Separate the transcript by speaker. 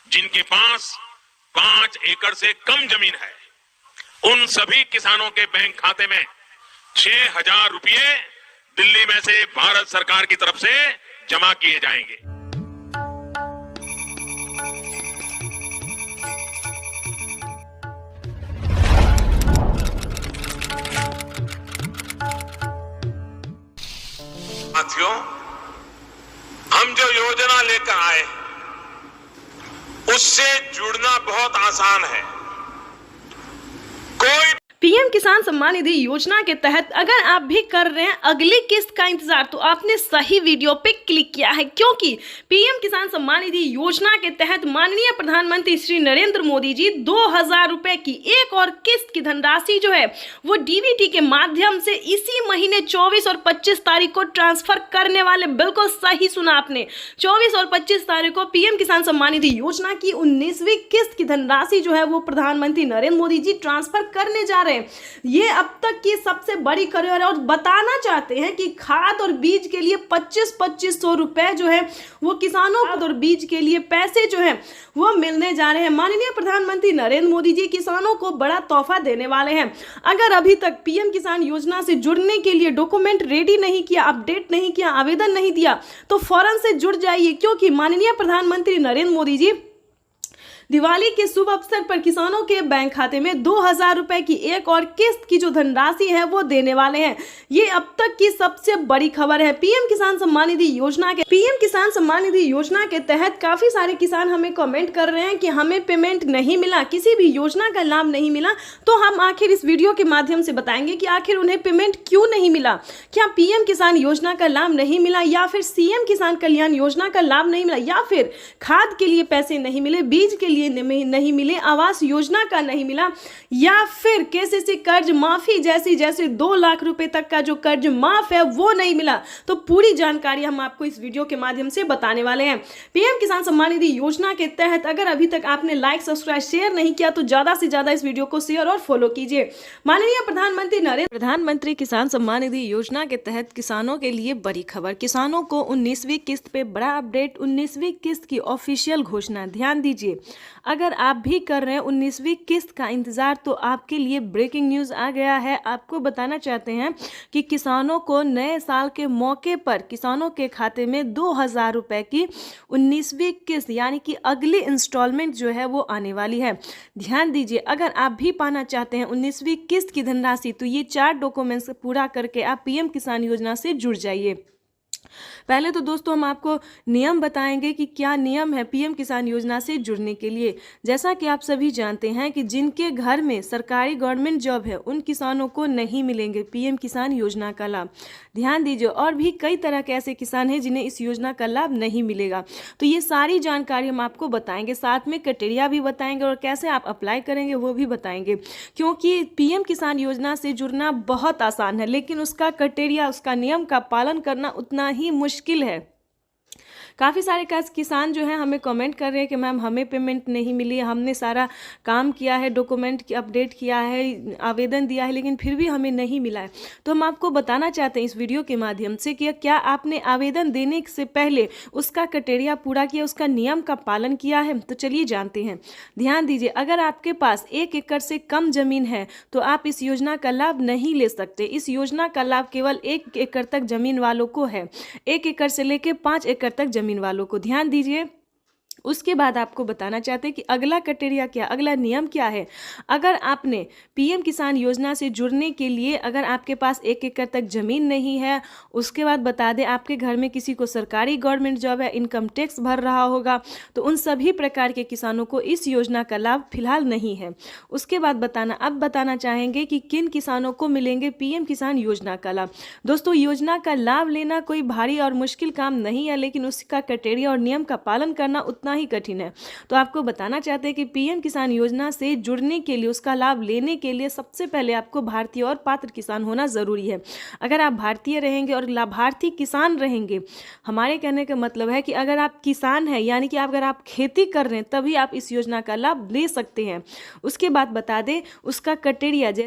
Speaker 1: जिनके पास 5 एकड़ से कम जमीन है, उन सभी किसानों के बैंक खाते में 6,000 रुपये दिल्ली में से भारत सरकार की तरफ से जमा किए जाएंगे। साथियों, हम जो योजना लेकर आए उससे जुड़ना बहुत आसान है। कोई
Speaker 2: पीएम किसान सम्मान निधि योजना के तहत अगर आप भी कर रहे हैं अगली किस्त का इंतजार, तो आपने सही वीडियो पे क्लिक किया है, क्योंकि पीएम किसान सम्मान निधि योजना के तहत माननीय प्रधानमंत्री श्री नरेंद्र मोदी जी 2,000 रुपए की एक और किस्त की धनराशि जो है वो डीबीटी के माध्यम से इसी महीने 24 और 25 तारीख को ट्रांसफर करने वाले। बिल्कुल सही सुना आपने, 24 और 25 तारीख को पीएम किसान सम्मान निधि योजना की 19वीं किस्त की धनराशि जो है वो प्रधानमंत्री नरेंद्र मोदी जी ट्रांसफर करने जा रहे हैं। ये अब तक की सबसे बड़ी खबर है और बताना चाहते हैं कि खाद और बीज के लिए 2500 रुपए जो है वो किसानों को और बीज के लिए पैसे जो है वो मिलने जा रहे हैं। माननीय प्रधानमंत्री नरेंद्र मोदी जी किसानों को बड़ा तोहफा देने वाले हैं। अगर अभी तक पीएम किसान योजना से जुड़ने के लिए डॉक्यूमेंट रेडी नहीं किया, अपडेट नहीं किया, आवेदन नहीं दिया, तो फौरन से जुड़ जाइए, क्योंकि माननीय प्रधानमंत्री नरेंद्र मोदी जी दिवाली के शुभ अवसर पर किसानों के बैंक खाते में 2,000 रुपए की एक और किस्त की जो धनराशि है वो देने वाले हैं। ये अब तक की सबसे बड़ी खबर है। पीएम किसान सम्मान निधि योजना के तहत काफी सारे किसान हमें कमेंट कर रहे हैं कि हमें पेमेंट नहीं मिला, किसी भी योजना का लाभ नहीं मिला। तो हम आखिर इस वीडियो के माध्यम से बताएंगे कि आखिर उन्हें पेमेंट क्यों नहीं मिला। क्या पीएम किसान योजना का लाभ नहीं मिला, या फिर सीएम किसान कल्याण योजना का लाभ नहीं मिला, या फिर खाद के लिए पैसे नहीं मिले, बीज के लिए नहीं मिले, आवास योजना का नहीं मिला, या फिर केसीसी कर्ज माफी जैसे 2 लाख रुपए तक का जो कर्ज माफ है वो नहीं मिला। तो पूरी जानकारी हम आपको इस वीडियो के माध्यम से बताने वाले हैं। पीएम किसान सम्मान निधि योजना के तहत अगर अभी तक आपने लाइक, सब्सक्राइब, शेयर नहीं किया तो ज्यादा से ज्यादा इस वीडियो को शेयर और फॉलो कीजिए। माननीय प्रधानमंत्री किसान सम्मान निधि योजना के तहत किसानों के लिए बड़ी खबर। किसानों को 19वीं किस्त पे बड़ा अपडेट, 19वीं किस्त की ऑफिशियल घोषणा। ध्यान दीजिए, अगर आप भी कर रहे हैं 19वीं किस्त का इंतजार, तो आपके लिए ब्रेकिंग न्यूज़ आ गया है। आपको बताना चाहते हैं कि किसानों को नए साल के मौके पर किसानों के खाते में 2,000 रुपए की 19वीं किस्त यानी कि अगली इंस्टॉलमेंट जो है वो आने वाली है। ध्यान दीजिए, अगर आप भी पाना चाहते हैं 19वीं किस्त की धनराशि, तो ये 4 डॉक्यूमेंट्स पूरा करके आप पीएम किसान योजना से जुड़ जाइए। पहले तो दोस्तों हम आपको नियम बताएंगे कि क्या नियम है पीएम किसान योजना से जुड़ने के लिए। जैसा कि आप सभी जानते हैं कि जिनके घर में सरकारी गवर्नमेंट जॉब है उन किसानों को नहीं मिलेंगे पीएम किसान योजना का लाभ। ध्यान दीजिए, और भी कई तरह के ऐसे किसान हैं जिन्हें इस योजना का लाभ नहीं मिलेगा। तो ये सारी जानकारी हम आपको बताएंगे, साथ में क्राइटेरिया भी बताएंगे और कैसे आप अप्लाई करेंगे वो भी बताएंगे। क्योंकि पीएम किसान योजना से जुड़ना बहुत आसान है, लेकिन उसका क्राइटेरिया, उसका नियम का पालन करना उतना ही मुश्किल है। काफ़ी सारे किसान जो हैं हमें कमेंट कर रहे हैं कि मैम हमें पेमेंट नहीं मिली, हमने सारा काम किया है, डॉक्यूमेंट की अपडेट किया है, आवेदन दिया है, लेकिन फिर भी हमें नहीं मिला है। तो हम आपको बताना चाहते हैं इस वीडियो के माध्यम से कि क्या आपने आवेदन देने से पहले उसका क्राइटेरिया पूरा किया, उसका नियम का पालन किया है। तो चलिए जानते हैं। ध्यान दीजिए, अगर आपके पास 1 एकड़ से कम जमीन है तो आप इस योजना का लाभ नहीं ले सकते। इस योजना का लाभ केवल 1 एकड़ तक जमीन वालों को है, 1 एकड़ से लेकर 5 एकड़ तक जमीन वालों को। ध्यान दीजिए, उसके बाद आपको बताना चाहते हैं कि अगला क्राइटेरिया क्या, अगला नियम क्या है। अगर आपने पीएम किसान योजना से जुड़ने के लिए, अगर आपके पास 1 एकड़ तक जमीन नहीं है, उसके बाद बता दें आपके घर में किसी को सरकारी गवर्नमेंट जॉब है, इनकम टैक्स भर रहा होगा, तो उन सभी प्रकार के किसानों को इस योजना का लाभ फिलहाल नहीं है। उसके बाद बताना चाहेंगे कि किन किसानों को मिलेंगे पीएम किसान योजना का लाभ। दोस्तों, योजना का लाभ लेना कोई भारी और मुश्किल काम नहीं है, लेकिन उसका क्राइटेरिया और नियम का पालन करना उतना ही कठिन है। तो आपको बताना चाहते हैं कि पीएम किसान योजना से जुड़ने के लिए, उसका लाभ लेने के लिए सबसे पहले आपको भारतीय और पात्र किसान होना जरूरी है। अगर आप भारतीय रहेंगे और लाभार्थी किसान रहेंगे, हमारे कहने का मतलब है कि अगर आप किसान हैं यानी कि अगर आप खेती कर रहे हैं, तभी आप इस योजना का लाभ ले सकते हैं। उसके बाद बता दें उसका क्राइटेरिया,